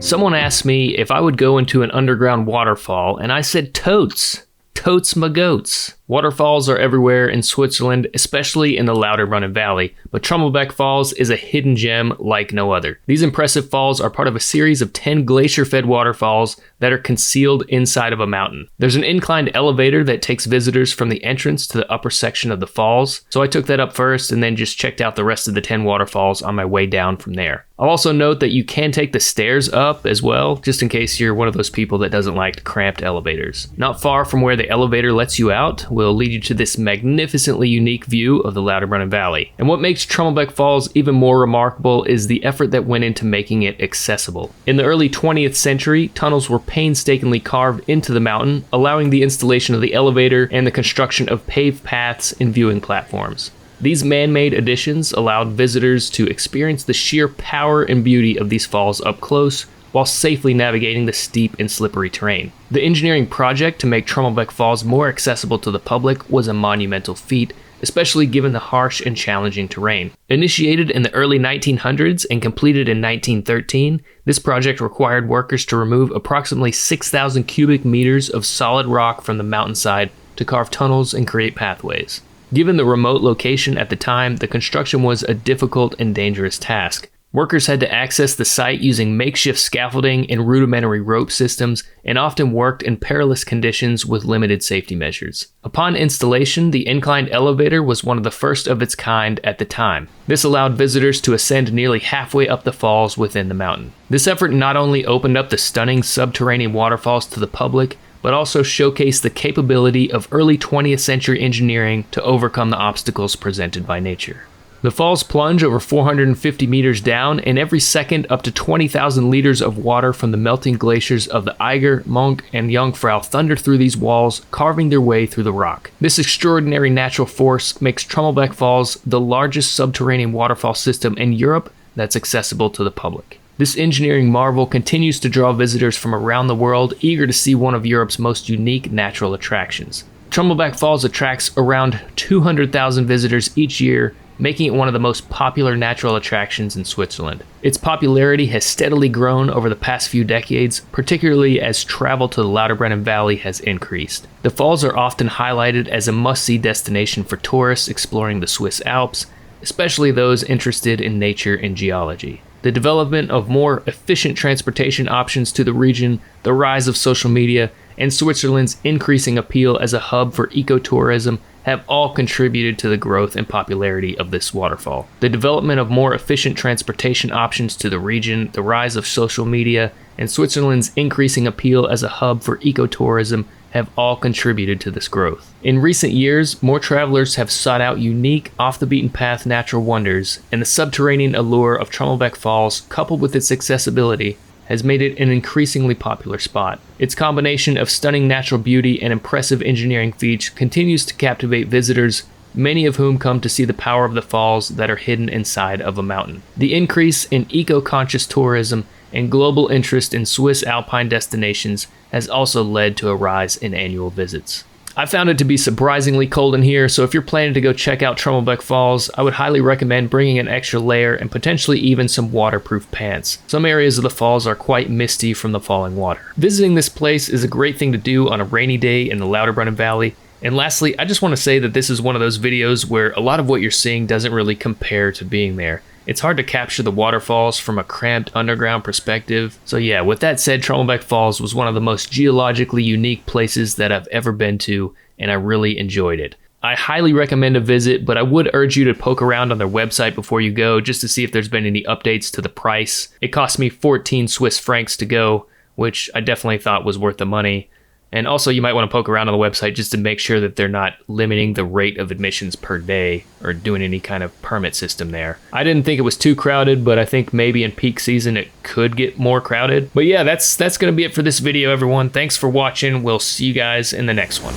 Someone asked me if I would go into an underground waterfall, and I said totes. Totes my goats. Waterfalls are everywhere in Switzerland, especially in the Lauterbrunnen Valley, but Trummelbache Falls is a hidden gem like no other. These impressive falls are part of a series of 10 glacier-fed waterfalls that are concealed inside of a mountain. There's an inclined elevator that takes visitors from the entrance to the upper section of the falls, so I took that up first and then just checked out the rest of the 10 waterfalls on my way down from there. I'll also note that you can take the stairs up as well, just in case you're one of those people that doesn't like cramped elevators. Not far from where the elevator lets you out will lead you to this magnificently unique view of the Lauterbrunnen Valley. And what makes Trummelbache Falls even more remarkable is the effort that went into making it accessible. In the early 20th century, tunnels were painstakingly carved into the mountain, allowing the installation of the elevator and the construction of paved paths and viewing platforms. These man-made additions allowed visitors to experience the sheer power and beauty of these falls up close, while safely navigating the steep and slippery terrain. The engineering project to make Trummelbache Falls more accessible to the public was a monumental feat, especially given the harsh and challenging terrain. Initiated in the early 1900s and completed in 1913, this project required workers to remove approximately 6,000 cubic meters of solid rock from the mountainside to carve tunnels and create pathways. Given the remote location at the time, the construction was a difficult and dangerous task. Workers had to access the site using makeshift scaffolding and rudimentary rope systems, and often worked in perilous conditions with limited safety measures. Upon installation, the inclined elevator was one of the first of its kind at the time. This allowed visitors to ascend nearly halfway up the falls within the mountain. This effort not only opened up the stunning subterranean waterfalls to the public, but also showcased the capability of early 20th century engineering to overcome the obstacles presented by nature. The falls plunge over 450 meters down, and every second up to 20,000 liters of water from the melting glaciers of the Eiger, Monch, and Jungfrau thunder through these walls, carving their way through the rock. This extraordinary natural force makes Trummelbache Falls the largest subterranean waterfall system in Europe that's accessible to the public. This engineering marvel continues to draw visitors from around the world, eager to see one of Europe's most unique natural attractions. Trummelbache Falls attracts around 200,000 visitors each year, making it one of the most popular natural attractions in Switzerland. Its popularity has steadily grown over the past few decades, particularly as travel to the Lauterbrunnen Valley has increased. The falls are often highlighted as a must-see destination for tourists exploring the Swiss Alps, especially those interested in nature and geology. The development of more efficient transportation options to the region, the rise of social media, and Switzerland's increasing appeal as a hub for ecotourism have all contributed to the growth and popularity of this waterfall. The development of more efficient transportation options to the region, the rise of social media, and Switzerland's increasing appeal as a hub for ecotourism have all contributed to this growth. In recent years, more travelers have sought out unique, off-the-beaten-path natural wonders, and the subterranean allure of Trummelbache Falls, coupled with its accessibility, has made it an increasingly popular spot. Its combination of stunning natural beauty and impressive engineering feats continues to captivate visitors, many of whom come to see the power of the falls that are hidden inside of a mountain. The increase in eco-conscious tourism and global interest in Swiss alpine destinations has also led to a rise in annual visits. I found it to be surprisingly cold in here, so if you're planning to go check out Trummelbache Falls, I would highly recommend bringing an extra layer and potentially even some waterproof pants. Some areas of the falls are quite misty from the falling water. Visiting this place is a great thing to do on a rainy day in the Lauterbrunnen Valley. And lastly, I just want to say that this is one of those videos where a lot of what you're seeing doesn't really compare to being there. It's hard to capture the waterfalls from a cramped underground perspective. So yeah, with that said, Trummelbache Falls was one of the most geologically unique places that I've ever been to, and I really enjoyed it. I highly recommend a visit, but I would urge you to poke around on their website before you go, just to see if there's been any updates to the price. It cost me 14 Swiss francs to go, which I definitely thought was worth the money. And also, you might want to poke around on the website just to make sure that they're not limiting the rate of admissions per day or doing any kind of permit system there. I didn't think it was too crowded, but I think maybe in peak season it could get more crowded. But yeah, that's going to be it for this video, everyone. Thanks for watching. We'll see you guys in the next one.